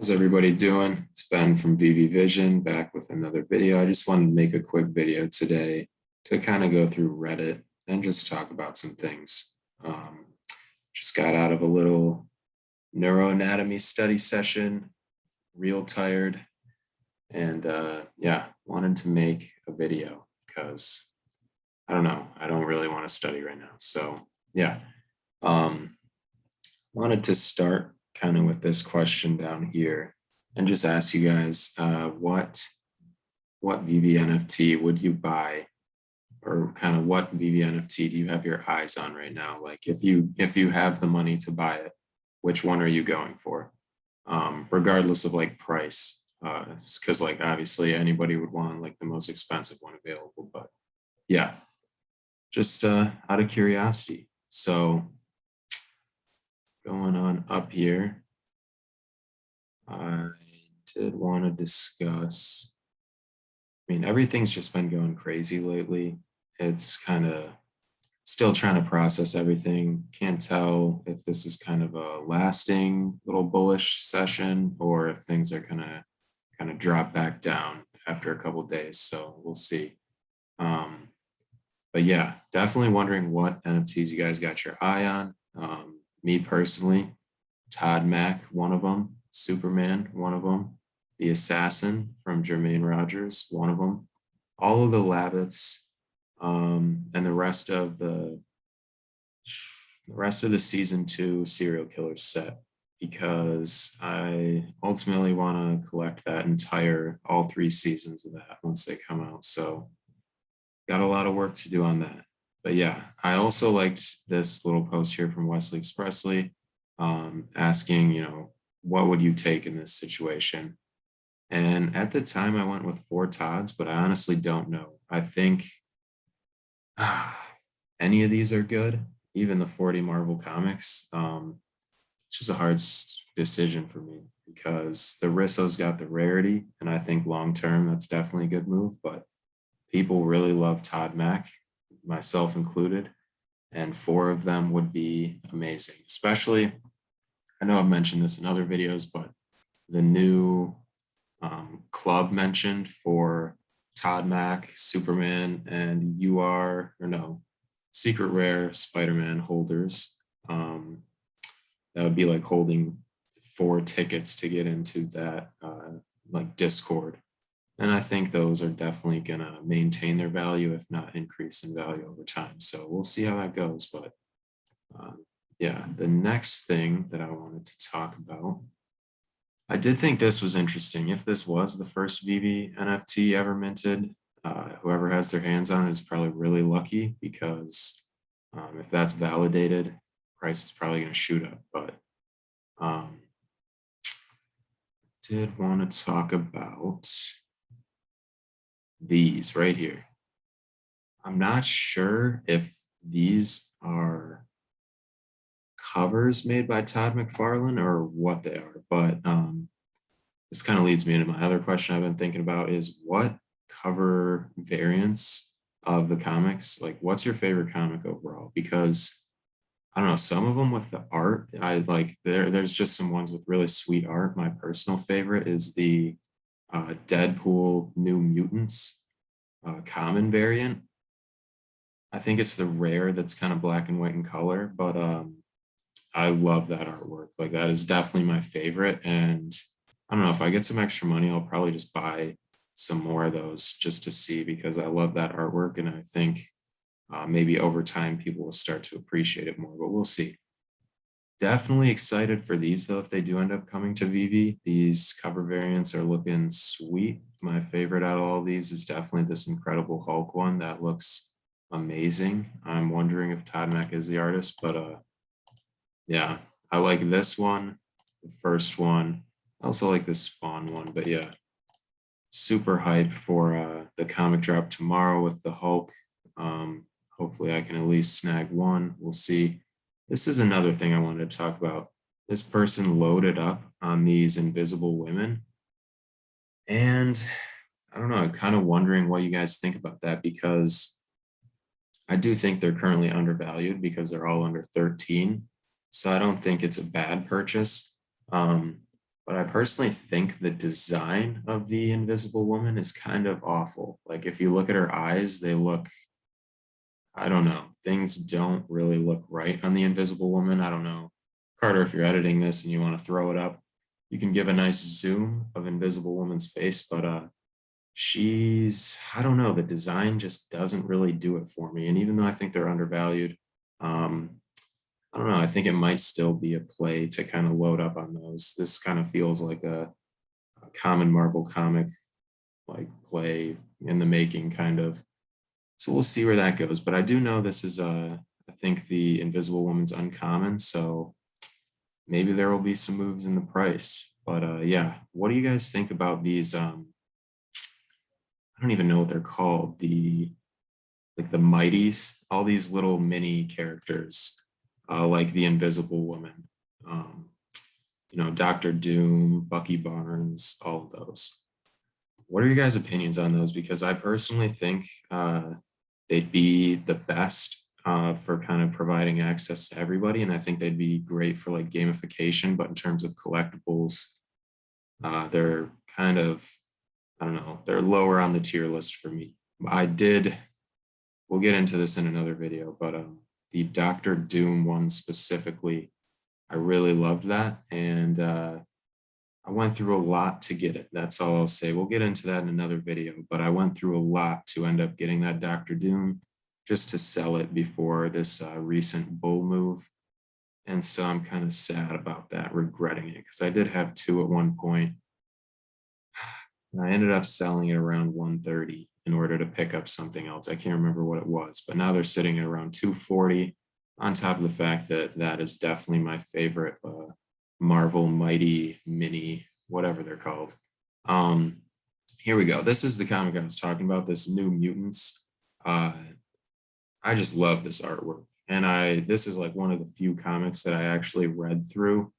How's everybody doing? It's Ben from Veve Vision back with another video. I just wanted to make a quick video today to kind of go through Reddit and just talk about some things. Just got out of a little neuroanatomy study session, real tired, and yeah, wanted to make a video because I don't know, I don't really want to study right now. So yeah, wanted to start kind of with this question down here and just ask you guys what VV NFT would you buy, or kind of what VV NFT do you have your eyes on right now? Like if you have the money to buy it, which one are you going for? Regardless of like price, because like obviously anybody would want like the most expensive one available, but yeah, just out of curiosity. So going on up here, I did want to discuss, I mean, everything's just been going crazy lately. It's kind of still trying to process everything. Can't tell if this is kind of a lasting little bullish session or if things are gonna kind of drop back down after a couple of days. So we'll see. But yeah, definitely wondering what NFTs you guys got your eye on. Me personally, Todd Mack, one of them, Superman, one of them, the Assassin from Jermaine Rogers, one of them, all of the Labbits, and the rest of the season 2 serial killer set, because I ultimately want to collect that entire all 3 seasons of that once they come out. So got a lot of work to do on that. But yeah, I also liked this little post here from Wesley Expressly, asking, what would you take in this situation? And at the time I went with 4 Todds, but I honestly don't know. I think any of these are good, even the 40 Marvel comics. It's just a hard decision for me because the Risso's got the rarity, and I think long term that's definitely a good move, but people really love Todd Mack, myself included, and 4 of them would be amazing. Especially, I know I've mentioned this in other videos, but the new club mentioned for Todd Mack, Superman, and Secret Rare Spider-Man holders. That would be like holding 4 tickets to get into that like Discord. And I think those are definitely going to maintain their value, if not increase in value over time. So we'll see how that goes. But yeah, the next thing that I wanted to talk about, I did think this was interesting. If this was the first VV NFT ever minted, whoever has their hands on it is probably really lucky, because if that's validated, price is probably going to shoot up. But did want to talk about these right here. I'm not sure if these are covers made by Todd McFarlane or what they are, but this kind of leads me into my other question I've been thinking about is what cover variants of the comics, like what's your favorite comic overall? Because I don't know, some of them with the art, I like there's just some ones with really sweet art. My personal favorite is the Deadpool New Mutants common variant. I think it's the rare that's kind of black and white in color, but I love that artwork. Like that is definitely my favorite. And I don't know, if I get some extra money, I'll probably just buy some more of those just to see, because I love that artwork. And I think maybe over time people will start to appreciate it more, but we'll see. Definitely excited for these though, if they do end up coming to VV. These cover variants are looking sweet. My favorite out of all of these is definitely this Incredible Hulk one. That looks amazing. I'm wondering if Todd Mack is the artist, but yeah, I like this one, the first one. I also like this Spawn one, but yeah, super hyped for the comic drop tomorrow with the Hulk. Hopefully I can at least snag one. We'll see. This is another thing I wanted to talk about. This person loaded up on these Invisible Women. And I don't know, I'm kind of wondering what you guys think about that, because I do think they're currently undervalued because they're all under 13. So I don't think it's a bad purchase. But but I personally think the design of the Invisible Woman is kind of awful. Like if you look at her eyes, they look, I don't know, things don't really look right on the Invisible Woman. I don't know. Carter, if you're editing this and you want to throw it up, you can give a nice zoom of Invisible Woman's face, but she's, I don't know, the design just doesn't really do it for me. And even though I think they're undervalued, um, I don't know, I think it might still be a play to kind of load up on those. This kind of feels like a common Marvel comic like play in the making kind of. So we'll see where that goes. But I do know this is I think the Invisible Woman's uncommon, so maybe there will be some moves in the price. But yeah, what do you guys think about these I don't even know what they're called, the like the mighties, all these little mini characters, like the Invisible Woman, um, Doctor Doom, Bucky Barnes, all of those. What are your guys' opinions on those? Because I personally think they'd be the best for kind of providing access to everybody, and I think they'd be great for like gamification. But in terms of collectibles, they're kind of, I don't know, they're lower on the tier list for me. We'll get into this in another video, but the Doctor Doom one specifically, I really loved that. And I went through a lot to get it. That's all I'll say. We'll get into that in another video, but I went through a lot to end up getting that Doctor Doom just to sell it before this recent bull move. And so I'm kind of sad about that, regretting it, because I did have two at one point. And I ended up selling it around 130 in order to pick up something else. I can't remember what it was, but now they're sitting at around 240, on top of the fact that that is definitely my favorite Marvel Mighty Mini, whatever they're called. Here we go. This is the comic I was talking about, this New Mutants. I just love this artwork. And this is like one of the few comics that I actually read through.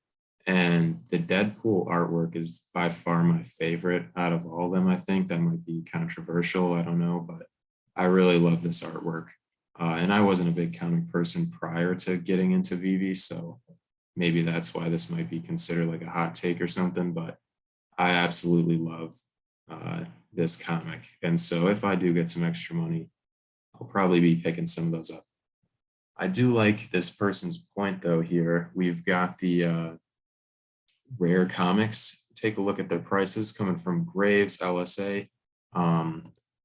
And the Deadpool artwork is by far my favorite out of all of them. I think that might be controversial. I don't know, but I really love this artwork. And I wasn't a big comic person prior to getting into Veve, so maybe that's why this might be considered like a hot take or something, but I absolutely love this comic. And so if I do get some extra money, I'll probably be picking some of those up. I do like this person's point though here. We've got the rare comics. Take a look at their prices coming from Graves LSA.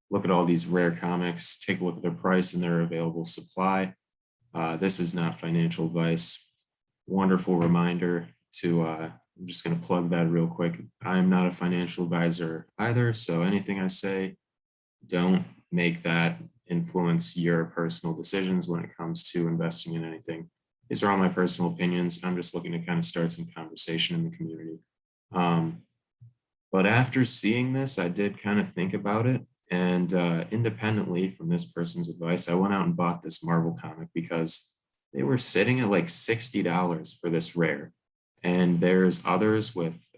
Look at all these rare comics, take a look at their price and their available supply. This is not financial advice. Wonderful reminder to, I'm just going to plug that real quick. I'm not a financial advisor either, so anything I say, don't make that influence your personal decisions when it comes to investing in anything. These are all my personal opinions. I'm just looking to kind of start some conversation in the community. But after seeing this, I did kind of think about it. And independently from this person's advice, I went out and bought this Marvel comic because they were sitting at like $60 for this rare. And there's others with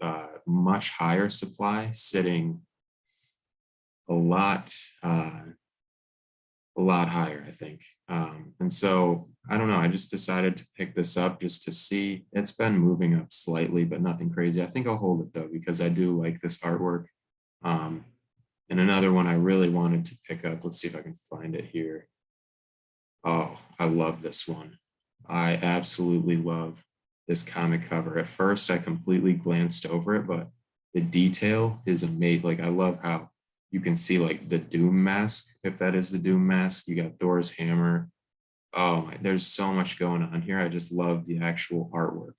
much higher supply sitting a lot higher, I think. And so, I don't know, I just decided to pick this up just to see. It's been moving up slightly, but nothing crazy. I think I'll hold it though, because I do like this artwork. And another one I really wanted to pick up, let's see if I can find it here. Oh, I love this one. I absolutely love this comic cover. At first, I completely glanced over it, but the detail is amazing. Like, I love how you can see like the Doom mask, if that is the Doom mask. You got Thor's hammer. Oh my, there's so much going on here. I just love the actual artwork.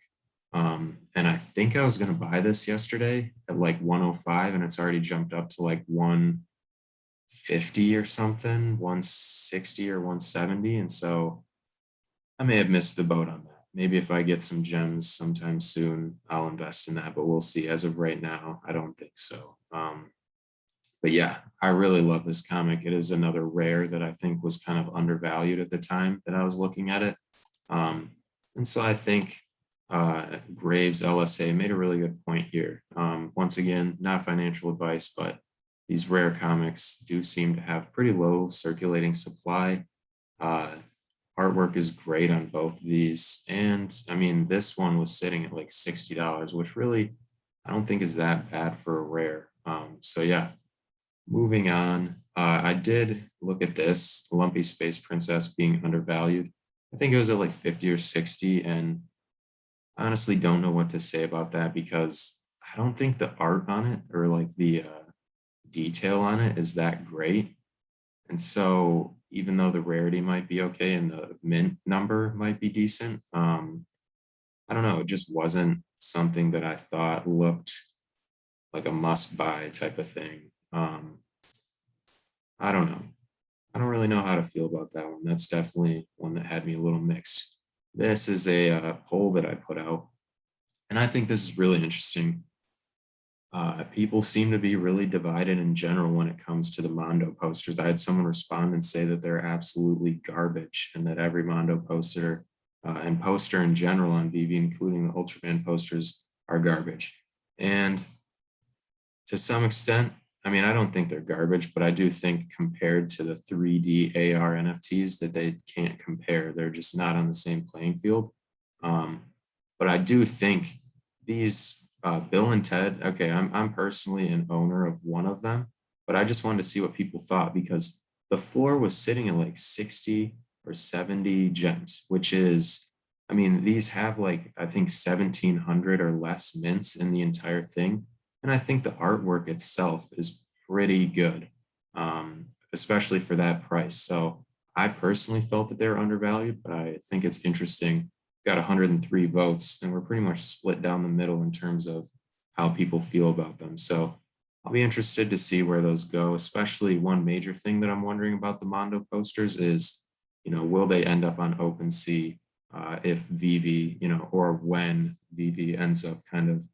And I think I was going to buy this yesterday at like 105, and it's already jumped up to like 150 or something, 160 or 170. And so I may have missed the boat on that. Maybe if I get some gems sometime soon, I'll invest in that, but we'll see. As of right now, I don't think so. But yeah, I really love this comic. It is another rare that I think was kind of undervalued at the time that I was looking at it. And so I think Graves LSA made a really good point here. Once again, not financial advice, but these rare comics do seem to have pretty low circulating supply. Artwork is great on both of these. And I mean, this one was sitting at like $60, which really I don't think is that bad for a rare. So yeah, moving on. I did look at this Lumpy Space Princess being undervalued. I think it was at like 50 or 60, and I honestly don't know what to say about that because I don't think the art on it or like the detail on it is that great. And so even though the rarity might be okay and the mint number might be decent, I don't know, it just wasn't something that I thought looked like a must buy type of thing. I don't know. I don't really know how to feel about that one. That's definitely one that had me a little mixed. This is a poll that I put out, and I think this is really interesting. People seem to be really divided in general when it comes to the Mondo posters. I had someone respond and say that they're absolutely garbage and that every Mondo poster and poster in general on Veve, including the Ultraman posters, are garbage. And to some extent, I mean, I don't think they're garbage, but I do think compared to the 3D AR NFTs that they can't compare. They're just not on the same playing field. Um, but I do think these Bill and Ted, okay, I'm personally an owner of one of them, but I just wanted to see what people thought because the floor was sitting at like 60 or 70 gems, which is, I mean, these have like, I think 1700 or less mints in the entire thing. And I think the artwork itself is pretty good, especially for that price. So I personally felt that they were undervalued, but I think it's interesting. Got 103 votes, and we're pretty much split down the middle in terms of how people feel about them. So I'll be interested to see where those go, especially one major thing that I'm wondering about the Mondo posters is, will they end up on OpenSea if Veve, or when Veve ends up kind of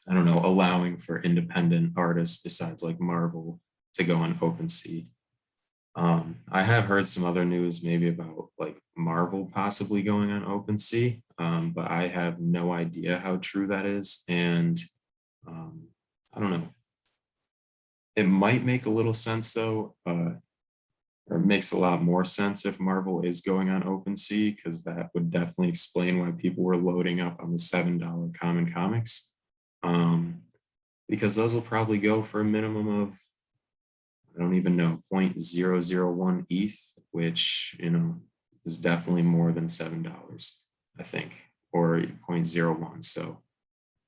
I don't know, allowing for independent artists besides like Marvel to go on OpenSea. I have heard some other news maybe about like Marvel possibly going on OpenSea, but I have no idea how true that is. And um, I don't know. It might make a little sense though, or it makes a lot more sense if Marvel is going on OpenSea, because that would definitely explain why people were loading up on the $7 common comics. Um, because those will probably go for a minimum of, I don't even know, 0.001 ETH, which, is definitely more than $7, I think, or zero point 0.01. So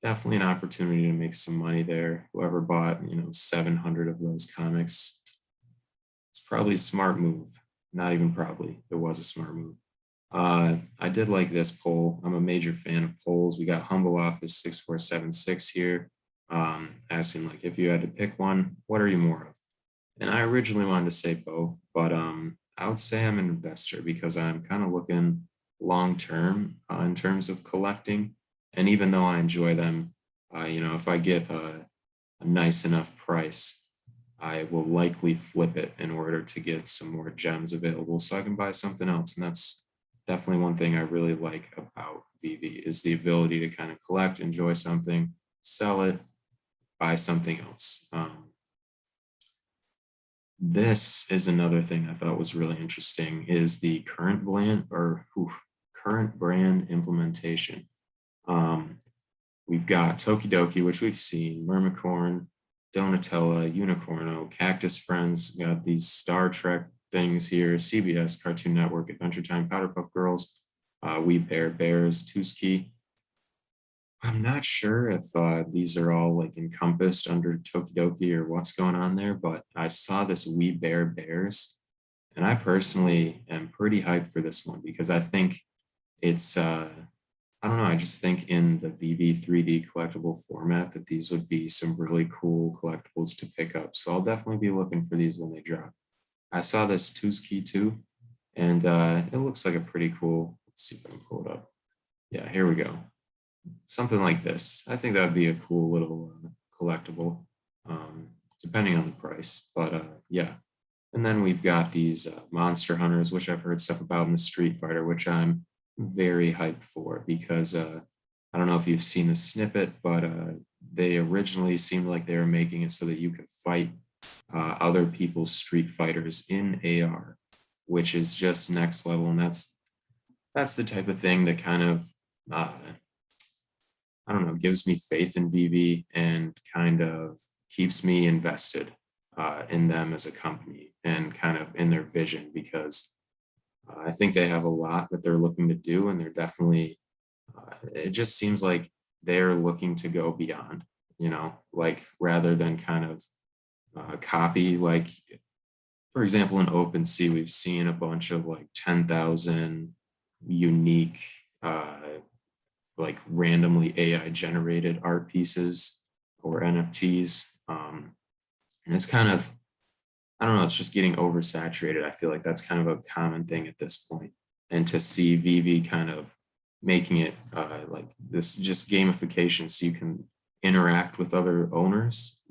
definitely an opportunity to make some money there. Whoever bought, 700 of those comics, it's probably a smart move. Not even probably, it was a smart move. I did like this poll. I'm a major fan of polls. We got Humble Office 6476 here, asking like if you had to pick one, what are you more of? And I originally wanted to say both, but I would say I'm an investor because I'm kind of looking long term in terms of collecting. And even though I enjoy them, if I get a nice enough price, I will likely flip it in order to get some more gems available so I can buy something else. And that's definitely one thing I really like about Veve is the ability to kind of collect, enjoy something, sell it, buy something else. This is another thing I thought was really interesting is the current brand implementation. We've got Tokidoki, which we've seen, Mermicorn, Donatella, Unicorno, Cactus Friends, got these Star Trek things here, CBS, Cartoon Network, Adventure Time, Powderpuff Girls, We Bear Bears, Tuski. I'm not sure if these are all like encompassed under Tokidoki or what's going on there, but I saw this We Bear Bears, and I personally am pretty hyped for this one because I think it's I don't know, I just think in the Veve 3D collectible format that these would be some really cool collectibles to pick up. So I'll definitely be looking for these when they drop. I saw this Tuski too, and it looks like a pretty cool. Let's see if I can pull it up. Yeah, here we go. Something like this. I think that would be a cool little collectible, depending on the price. But yeah. And then we've got these Monster Hunters, which I've heard stuff about in the Street Fighter, which I'm very hyped for because I don't know if you've seen the snippet, but they originally seemed like they were making it so that you could fight other people's Street Fighters in AR, which is just next level. And that's the type of thing that kind of I don't know, gives me faith in Veve and kind of keeps me invested in them as a company and kind of in their vision, because I think they have a lot that they're looking to do, and they're definitely, it just seems like they're looking to go beyond, like rather than kind of copy, like, for example, in OpenSea, we've seen a bunch of like 10,000 unique, like randomly AI generated art pieces or NFTs. And it's kind of, I don't know, it's just getting oversaturated. I feel like that's kind of a common thing at this point. And to see Veve kind of making it like this just gamification so you can interact with other owners,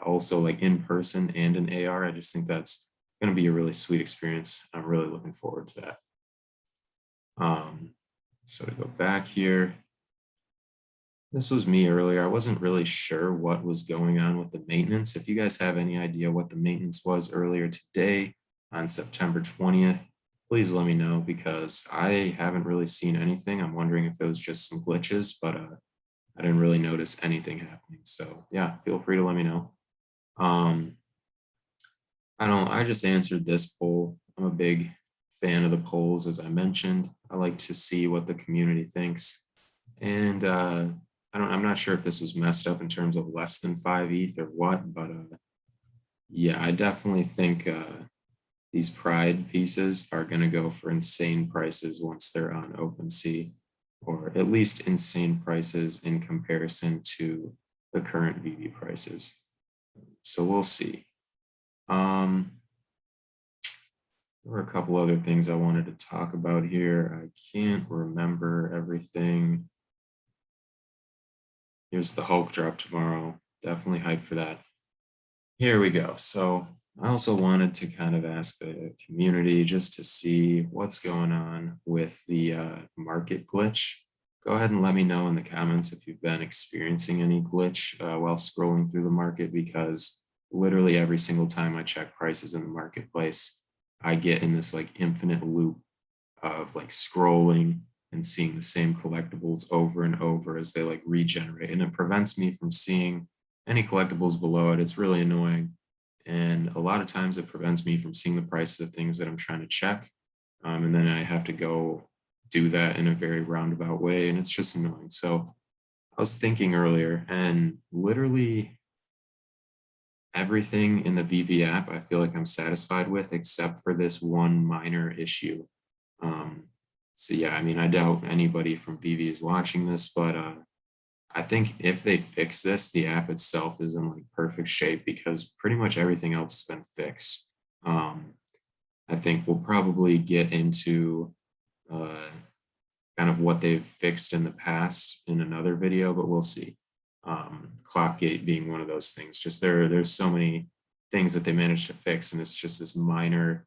also like in person and in AR, I just think that's going to be a really sweet experience. I'm really looking forward to that. So to go back here, this was me earlier. I wasn't really sure what was going on with the maintenance. If you guys have any idea what the maintenance was earlier today on September 20th, please let me know, because I haven't really seen anything. I'm wondering if it was just some glitches, but I didn't really notice anything happening. So yeah, feel free to let me know. I just answered this poll. I'm a big fan of the polls, as I mentioned. I like to see what the community thinks. And I'm not sure if this was messed up in terms of less than 5 ETH or what, but yeah, I definitely think these Pride pieces are going to go for insane prices once they're on OpenSea, or at least insane prices in comparison to the current Veve prices. So we'll see. There were a couple other things I wanted to talk about here. I can't remember everything. Here's the Hulk drop tomorrow. Definitely hyped for that. Here we go. So I also wanted to kind of ask the community just to see what's going on with the market glitch. Go ahead and let me know in the comments if you've been experiencing any glitch while scrolling through the market, because literally every single time I check prices in the marketplace, I get in this like infinite loop of like scrolling and seeing the same collectibles over and over as they like regenerate, and it prevents me from seeing any collectibles below it. It's really annoying, and a lot of times it prevents me from seeing the prices of things that I'm trying to check, and then I have to go do that in a very roundabout way, and it's just annoying. So I was thinking earlier, and literally everything in the Veve app I feel like I'm satisfied with, except for this one minor issue. So yeah, I mean, I doubt anybody from Veve is watching this, but I think if they fix this, the app itself is in like perfect shape, because pretty much everything else has been fixed. I think we'll probably get into kind of what they've fixed in the past in another video, but we'll see. Clockgate being one of those things. Just there's so many things that they managed to fix, and it's just this minor,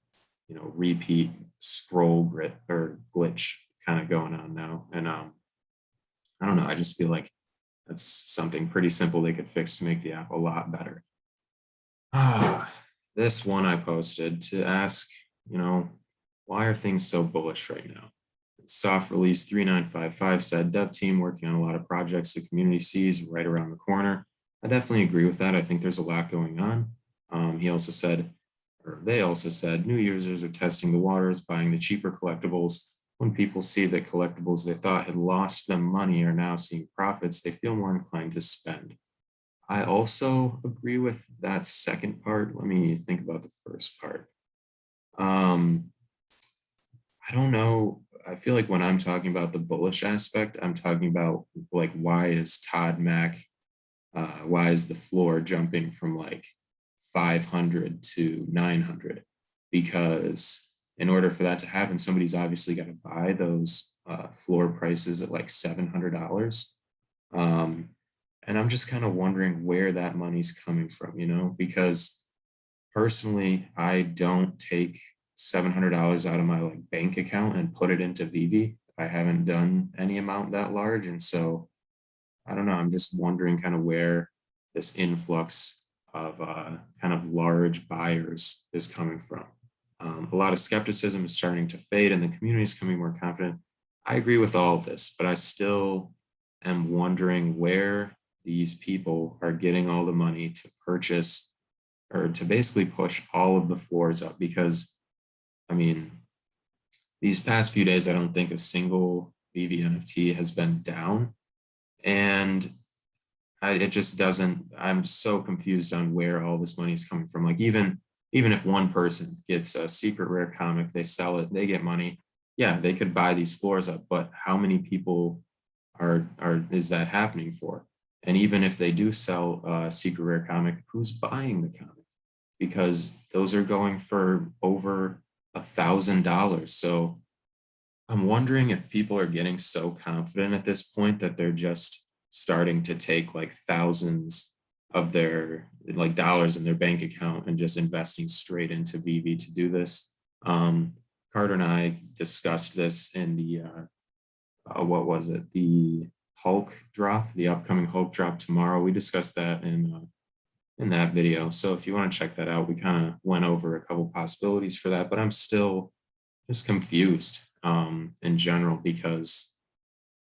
repeat scroll grit or glitch kind of going on now. And I don't know, I just feel like that's something pretty simple they could fix to make the app a lot better. This one I posted to ask, why are things so bullish right now? Soft release 3955 said, dev team working on a lot of projects the community sees right around the corner. I definitely agree with that. I think there's a lot going on. He also said, or they also said, new users are testing the waters, buying the cheaper collectibles. When people see that collectibles they thought had lost them money are now seeing profits, they feel more inclined to spend. I also agree with that second part. Let me think about the first part. I don't know. I feel like when I'm talking about the bullish aspect, I'm talking about like, why is Todd Mac, why is the floor jumping from like 500 to 900? Because in order for that to happen, somebody's obviously got to buy those floor prices at like $700. And I'm just kind of wondering where that money's coming from, because personally, I don't take $700 out of my like bank account and put it into Veve. I haven't done any amount that large. And so I don't know, I'm just wondering kind of where this influx of kind of large buyers is coming from. A lot of skepticism is starting to fade and the community is becoming more confident. I agree with all of this, but I still am wondering where these people are getting all the money to purchase or to basically push all of the floors up. Because, I mean, these past few days, I don't think a single Veve NFT has been down. And it just doesn't, I'm so confused on where all this money is coming from. Like, even if one person gets a secret rare comic, they sell it, they get money. Yeah, they could buy these floors up, but how many people are is that happening for? And even if they do sell a secret rare comic, who's buying the comic? Because those are going for over $1,000. So I'm wondering if people are getting so confident at this point that they're just starting to take like thousands of their like dollars in their bank account and just investing straight into Veve to do this. Carter and I discussed this in the what was it? The Hulk drop, the upcoming Hulk drop tomorrow. We discussed that in that video. So if you want to check that out, we kind of went over a couple possibilities for that, but I'm still just confused in general because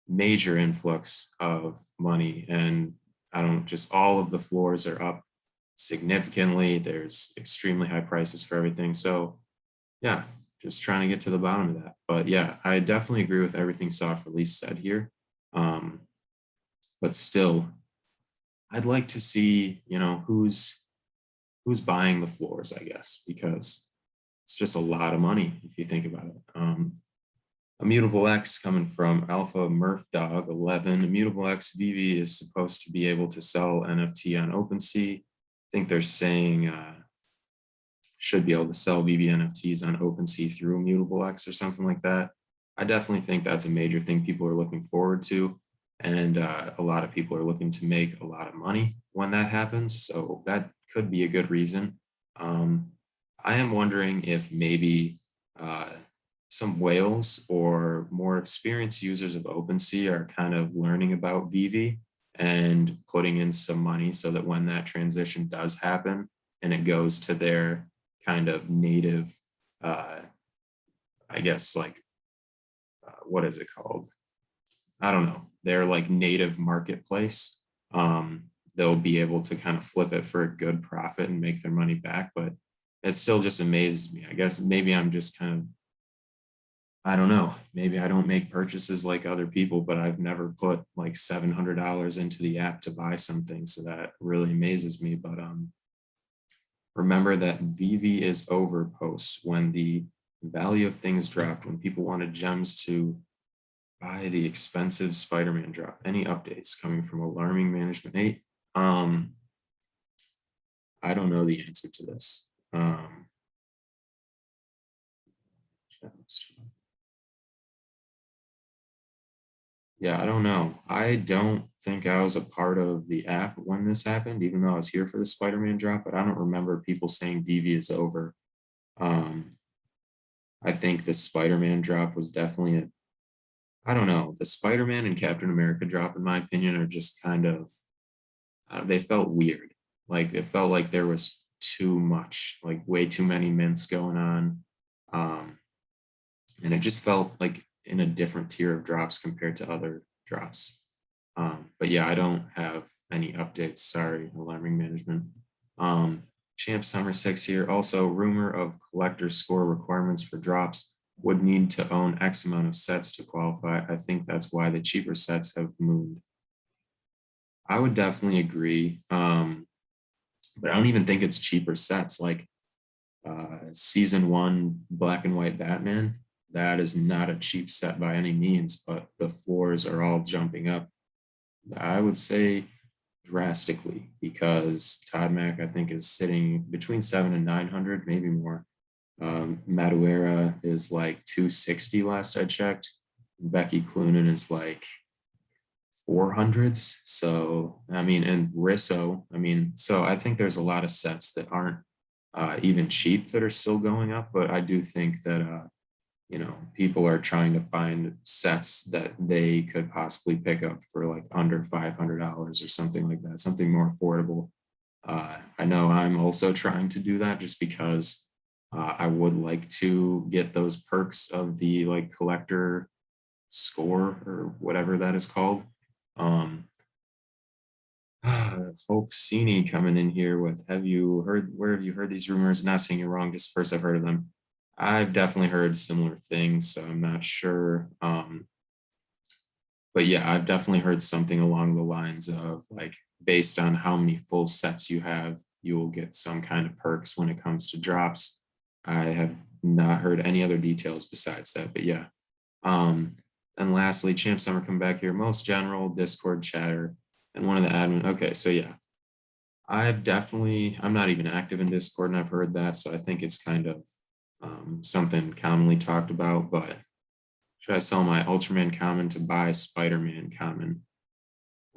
major influx of money, and I don't, just all of the floors are up significantly. There's extremely high prices for everything. So yeah, just trying to get to the bottom of that. But yeah, I definitely agree with everything Soft Release said here. But still, I'd like to see, who's buying the floors, I guess, because it's just a lot of money if you think about it. Immutable X coming from Alpha Murph Dog 11. Immutable X Veve is supposed to be able to sell NFT on OpenSea. I think they're saying should be able to sell Veve NFTs on OpenSea through Immutable X or something like that. I definitely think that's a major thing people are looking forward to. And a lot of people are looking to make a lot of money when that happens. So that could be a good reason. I am wondering if maybe some whales or more experienced users of OpenSea are kind of learning about Veve and putting in some money so that when that transition does happen and it goes to their kind of native, I guess, like, what is it called? I don't know, their like native marketplace, they'll be able to kind of flip it for a good profit and make their money back. But it still just amazes me. I guess maybe I'm just kind of, I don't know, maybe I don't make purchases like other people, but I've never put like $700 into the app to buy something. So that really amazes me. But remember that Veve is over posts when the value of things dropped, when people wanted gems to buy the expensive Spider-Man drop. Any updates coming from Alarming Management 8? I don't know the answer to this. Yeah, I don't know. I don't think I was a part of the app when this happened, even though I was here for the Spider-Man drop, but I don't remember people saying Veve is over. I think the Spider-Man drop was definitely I don't know. The Spider-Man and Captain America drop, in my opinion, are just kind of, they felt weird. Like it felt like there was too much, like way too many mints going on. And it just felt like in a different tier of drops compared to other drops. But yeah, I don't have any updates. Sorry, Alarming Management. Champ Summer 6 here. Also, rumor of collector score requirements for drops would need to own X amount of sets to qualify. I think that's why the cheaper sets have mooned. I would definitely agree. But I don't even think it's cheaper sets. Like season 1 Black and White Batman, that is not a cheap set by any means, but the floors are all jumping up, I would say, drastically, because Todd Mac, I think, is sitting between 700 and 900, maybe more. Maduera is like 260 last I checked. Becky Cloonan is like 400s. So, I mean, and Risso, I mean, so I think there's a lot of sets that aren't even cheap that are still going up. But I do think that, people are trying to find sets that they could possibly pick up for like under $500 or something like that, something more affordable. I know I'm also trying to do that just because I would like to get those perks of the like collector score or whatever that is called. Folksini coming in here with, where have you heard these rumors? Not saying you're wrong, just first I've heard of them. I've definitely heard similar things, so I'm not sure. But yeah, I've definitely heard something along the lines of like, based on how many full sets you have, you will get some kind of perks when it comes to drops. I have not heard any other details besides that, but yeah. And lastly, Champ Summer come back here, most general Discord chatter, and one of the admin. Okay, so yeah, I'm not even active in Discord, and I've heard that, so I think it's kind of something commonly talked about. But should I sell my Ultraman common to buy Spider-Man common?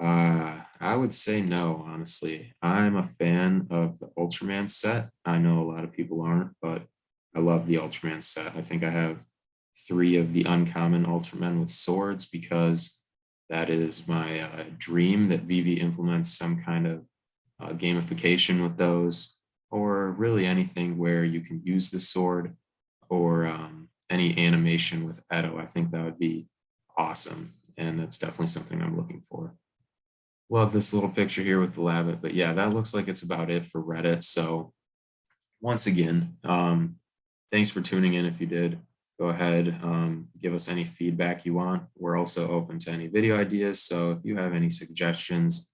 I would say no, honestly. I'm a fan of the Ultraman set. I know a lot of people aren't, but I love the Ultraman set. I think I have 3 of the uncommon Ultramen with swords because that is my dream that Veve implements some kind of gamification with those, or really anything where you can use the sword, or any animation with Edo. I think that would be awesome, and that's definitely something I'm looking for. Love this little picture here with the Labbit, but yeah, that looks like it's about it for Reddit. So once again, thanks for tuning in. If you did, go ahead, give us any feedback you want. We're also open to any video ideas. So if you have any suggestions,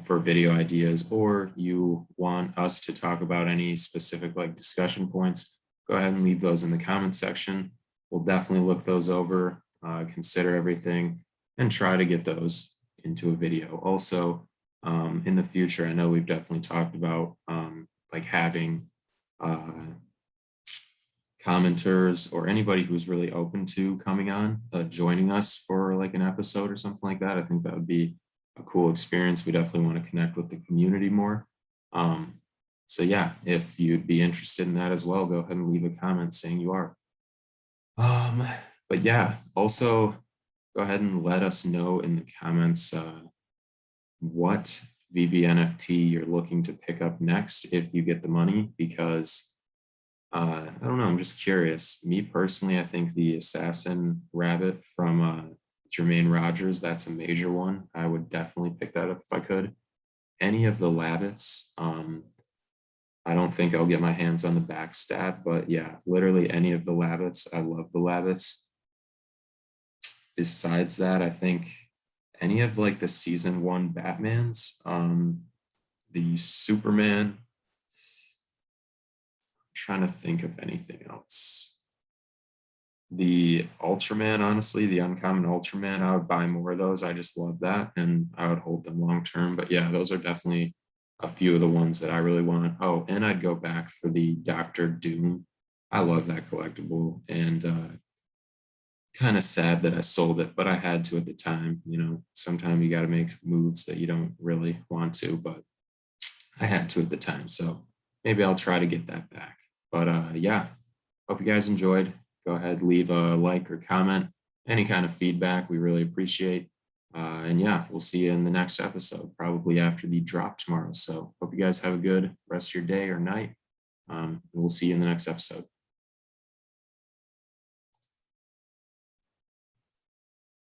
for video ideas, or you want us to talk about any specific like discussion points, go ahead and leave those in the comment section. We'll definitely look those over, consider everything, and try to get those into a video. Also, in the future, I know we've definitely talked about like having commenters or anybody who's really open to coming on, joining us for like an episode or something like that. I think that would be a cool experience. We definitely want to connect with the community more. So yeah, if you'd be interested in that as well, go ahead and leave a comment saying you are. But yeah, also go ahead and let us know in the comments what Veve NFT you're looking to pick up next if you get the money, because I don't know, I'm just curious. Me personally, I think the Assassin Rabbit from Jermaine Rogers, that's a major one. I would definitely pick that up if I could. Any of the Labbits, I don't think I'll get my hands on the back stat, but yeah, literally any of the Labbits. I love the Labbits. Besides that, I think any of like the season 1 Batmans, the Superman. I'm trying to think of anything else. The Ultraman, honestly, the uncommon Ultraman, I would buy more of those. I just love that, and I would hold them long term. But yeah, those are definitely a few of the ones that I really want. Oh, and I'd go back for the Doctor Doom. I love that collectible, and kind of sad that I sold it, but I had to at the time. Sometimes you got to make moves that you don't really want to, but I had to at the time. So maybe I'll try to get that back. But yeah, hope you guys enjoyed. Go ahead, leave a like or comment, any kind of feedback. We really appreciate. And yeah, we'll see you in the next episode, probably after the drop tomorrow. So hope you guys have a good rest of your day or night. We'll see you in the next episode.